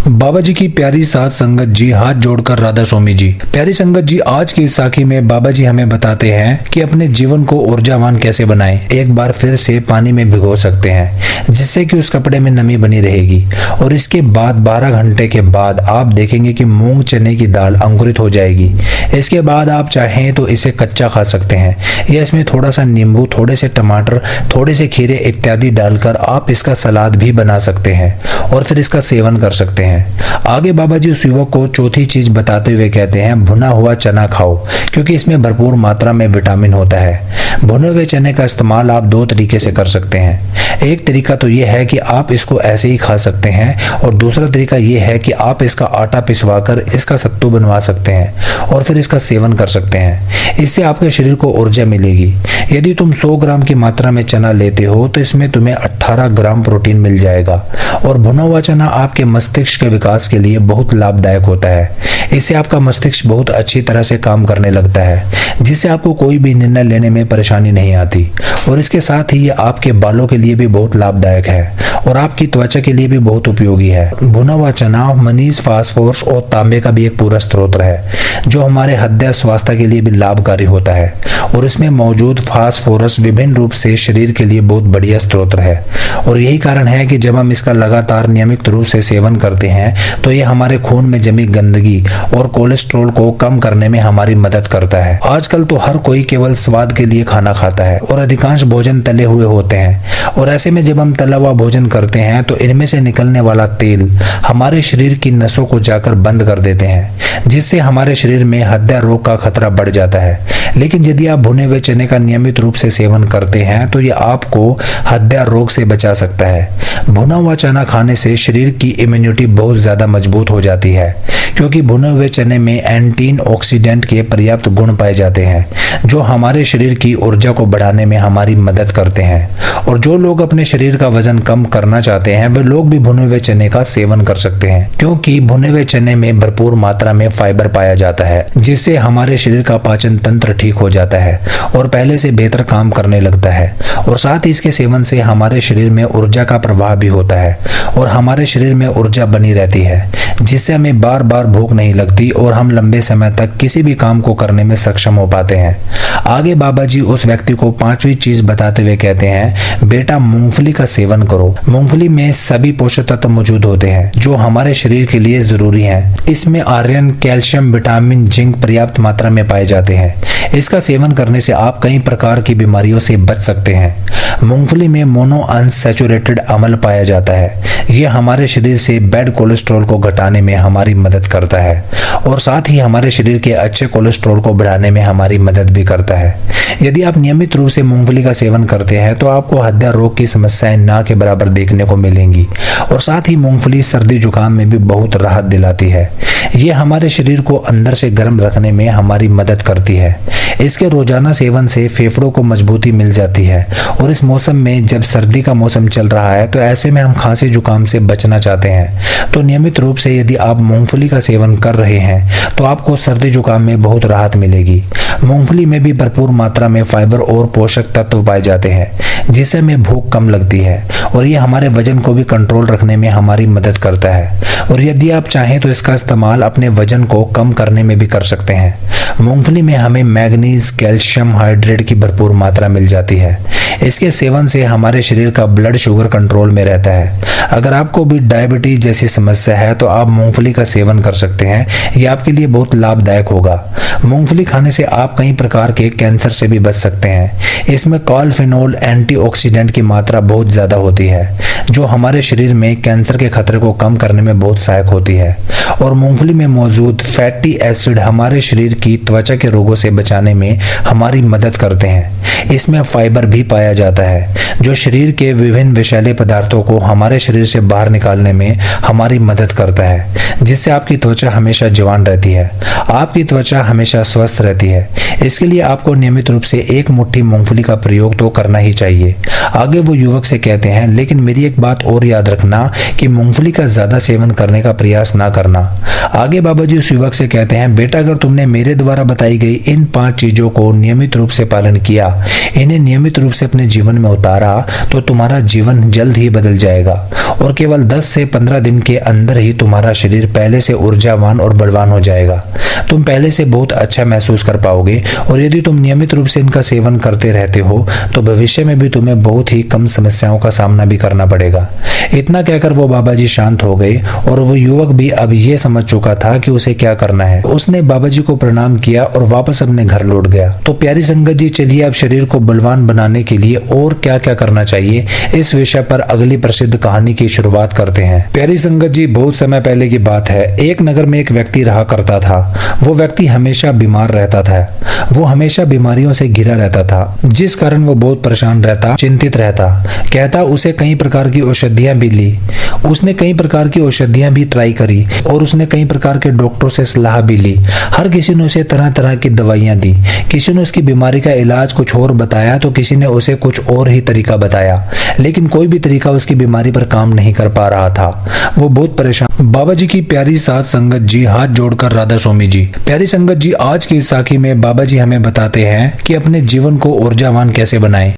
बाबा जी की प्यारी साथ संगत जी, हाथ जोड़कर राधा स्वामी जी। प्यारी संगत जी, आज की इस साखी में बाबा जी हमें बताते हैं कि अपने जीवन को ऊर्जावान कैसे बनाएं। एक बार फिर से पानी में भिगो सकते हैं जिससे कि उस कपड़े में नमी बनी रहेगी और इसके बाद 12 घंटे के बाद आप देखेंगे कि मूंग चने की दाल अंकुरित हो जाएगी। इसके बाद आप चाहें तो इसे कच्चा खा सकते हैं या इसमें थोड़ा सा नींबू, थोड़े से टमाटर, थोड़े से खीरे इत्यादि डालकर आप इसका सलाद भी बना सकते हैं और फिर इसका सेवन कर सकते हैं। आगे बाबा जी उस युवक को चौथी चीज बताते हुए कहते हैं, भुना हुआ चना खाओ क्योंकि इसमें भरपूर मात्रा में विटामिन होता है। भुने हुए चने का इस्तेमाल आप दो तरीके से कर सकते हैं। एक तरीका तो यह है कि आप इसको ऐसे ही खा सकते हैं और दूसरा तरीका यह है कि आप इसका आटा पिसवाकर इसका सत्तू बनवा सकते हैं और फिर इसका सेवन कर सकते हैं। इससे आपके शरीर को ऊर्जा मिलेगी। यदि तुम 100 ग्राम की मात्रा में चना लेते हो तो इसमें तुम्हें 18 ग्राम प्रोटीन मिल जाएगा और भुना हुआ चना आपके मस्तिष्क के विकास के लिए बहुत लाभदायक होता है। इससे आपका मस्तिष्क बहुत अच्छी तरह से काम करने लगता है जिससे आपको कोई भी निर्णय लेने में परेशानी नहीं आती और इसके साथ ही ये आपके बालों के लिए भी बहुत लाभदायक है और आपकी त्वचा के लिए भी बहुत उपयोगी है। भुना हुआ चना मनीज, फास्फोरस और तांबे का भी एक पूरा स्रोत है जो हमारे हृदय स्वास्थ्य के लिए भी लाभकारी होता है और इसमें मौजूद फास्फोरस विभिन्न रूप से शरीर के लिए बहुत बढ़िया स्रोत है और यही कारण है कि जब हम इसका लगातार नियमित रूप से सेवन करते हैं तो ये हमारे खून में जमी गंदगी और कोलेस्ट्रॉल को कम करने में हमारी मदद करता है। आजकल तो हर कोई केवल स्वाद के लिए खाना खाता है और अधिकांश भोजन तले हुए होते हैं और ऐसे में जब हम तला हुआ भोजन करते हैं तो इनमें से निकलने वाला तेल हमारे शरीर की नसों को जाकर बंद कर देते हैं जिससे हमारे शरीर में हृदय रोग का खतरा बढ़ जाता है। लेकिन यदि आप भुने हुए चने का नियमित रूप से सेवन करते हैं तो यह आपको हृदय रोग से बचा सकता है। भुना हुआ चना खाने से शरीर की इम्यूनिटी बहुत ज्यादा मजबूत हो जाती है क्योंकि भुने हुए चने में एंटीऑक्सीडेंट के पर्याप्त गुण पाए जाते हैं जो हमारे शरीर की ऊर्जा को बढ़ाने में हमारी मदद करते हैं। और जो लोग अपने शरीर का वजन कम करना चाहते हैं वे लोग भी भुने हुए चने का सेवन कर सकते हैं क्योंकि भुने हुए चने में भरपूर मात्रा में फाइबर पाया जाता है जिससे हमारे शरीर का पाचन तंत्र ठीक हो जाता है और पहले से बेहतर काम करने लगता है और साथ ही इसके सेवन से हमारे शरीर में ऊर्जा का प्रवाह भी होता है और हमारे शरीर में ऊर्जा बनी रहती है जिससे हमें बार बार भूख नहीं लगती और हम लंबे समय तक किसी भी काम को करने में सक्षम हो पाते हैं। आगे बाबा जी उस व्यक्ति को पांचवी चीज बताते हुए कहते हैं, बेटा मूंगफली का सेवन करो। मूंगफली में सभी पोषक तत्व मौजूद होते हैं जो हमारे शरीर के लिए जरूरी हैं। इसमें आयरन, कैल्शियम, विटामिन, जिंक पर्याप्त मात्रा में पाए जाते हैं। इसका सेवन करने से आप कई प्रकार की बीमारियों से बच सकते हैं। मूंगफली में मोनो अनसैचुरेटेड अम्ल पाया जाता है। यह हमारे शरीर से बैड कोलेस्ट्रॉल को घटाने में हमारी मदद करता है और साथ ही हमारे शरीर के अच्छे कोलेस्ट्रॉल को बढ़ाने में हमारी मदद भी करता है। यदि आप नियमित रूप से मूंगफली का सेवन करते हैं तो आपको हृदय रोग की समस्याएं ना के बराबर देखने को मिलेंगी और साथ ही मूंगफली सर्दी जुकाम में भी बहुत राहत दिलाती है। यह हमारे शरीर को अंदर से गर्म रखने में हमारी मदद करती है। इसके रोजाना सेवन से फेफड़ों को मजबूती मिल जाती है और इस मौसम में जब सर्दी का मौसम चल रहा है तो ऐसे में हम खांसी जुकाम से बचना चाहते हैं तो नियमित रूप से यदि आप मूंगफली का सेवन कर रहे हैं तो आपको सर्दी जुकाम में बहुत राहत मिलेगी। मूंगफली में भी भरपूर मात्रा में फाइबर और पोषक तत्व पाए जाते हैं जिससे हमें भूख कम लगती है और ये हमारे वजन को भी कंट्रोल रखने में हमारी मदद करता है और यदि आप चाहें तो इसका इस्तेमाल अपने वजन को कम करने में भी कर सकते हैं। मूंगफली में हमें मैग्नीज, कैल्शियम हाइड्रेट की भरपूर मात्रा मिल जाती है। इसके सेवन से हमारे शरीर का ब्लड शुगर कंट्रोल में रहता है। अगर आपको भी डायबिटीज जैसी समस्या है तो आप मूंगफली का सेवन कर सकते हैं। यह आपके लिए बहुत लाभदायक होगा। मूंगफली खाने से आप कई प्रकार के कैंसर से भी बच सकते हैं। इसमें कॉलफिनोल एंटीऑक्सीडेंट की मात्रा बहुत ज्यादा होती है जो हमारे शरीर में कैंसर के खतरे को कम करने में बहुत सहायक होती है और मूंगफली में मौजूद फैटी एसिड हमारे शरीर की त्वचा के रोगों से बचाने में हमारी मदद करते हैं। इसमें फाइबर भी पाया जाता है जो शरीर के विभिन्न विषैले पदार्थों को हमारे शरीर से बाहर निकालने में हमारी मदद करता है जिससे आपकी त्वचा हमेशा जवान रहती है, आपकी त्वचा हमेशा स्वस्थ रहती है। इसके लिए आपको नियमित रूप से एक मुट्ठी मूंगफली का प्रयोग तो करना ही चाहिए। आगे वो युवक से कहते हैं, लेकिन मेरी एक बात और याद रखना कि मूंगफली का ज्यादा सेवन करने का प्रयास ना करना। आगे बाबा जी उस युवक से कहते हैं, बेटा अगर तुमने मेरे द्वारा बताई गई इन 5 चीजों को नियमित रूप से पालन किया, इन्हें नियमित रूप से अपने जीवन में उतारा, तो तुम्हारा जीवन जल्द ही बदल जाएगा और केवल 10 से 15 दिन के अंदर ही तुम्हारा शरीर पहले से ऊर्जावान और बलवान हो जाएगा। तुम पहले से बहुत अच्छा महसूस कर पाओगे और यदि तुम नियमित रूप से इनका सेवन करते रहते हो तो भविष्य में भी तुम्हें बहुत ही कम समस्याओं का सामना भी करना पड़ेगा। इतना कहकर वो बाबा जी शांत हो गए और वो युवक भी अब ये समझ चुका था कि उसे क्या करना है। उसने बाबा जी को प्रणाम किया और वापस अपने घर लौट गया। तो प्यारी संगत जी, चलिए अब शरीर को बलवान बनाने के लिए और क्या क्या करना चाहिए, इस विषय पर अगली प्रसिद्ध कहानी की शुरुआत करते हैं। प्यारी संगत जी, बहुत समय पहले की बात है। एक नगर में एक व्यक्ति रहा करता था। वो व्यक्ति हमेशा बीमार रहता था। वो हमेशा बीमारियों से घिरा रहता था, जिस कारण वो बहुत परेशान रहता, चिंतित रहता। कहता उसे कई प्रकार की औषधियां भी ली, उसने कई प्रकार की औषधियां भी ट्राई करी और उसने कई प्रकार के डॉक्टरों से सलाह भी ली। हर किसी ने उसे तरह तरह की दवाइयां दी। किसी ने उसकी बीमारी का इलाज कुछ और बताया तो किसी ने उसे कुछ और ही तरीका बताया, लेकिन कोई भी तरीका उसकी बीमारी पर काम नहीं कर पा रहा था। वो बहुत परेशान। बाबा जी की प्यारी साथ संगत जी, हाथ जोड़कर राधा स्वामी जी। प्यारी संगत जी, आज की इस साखी में बाबा जी हमें बताते हैं कि अपने जीवन को ऊर्जावान कैसे बनाएं।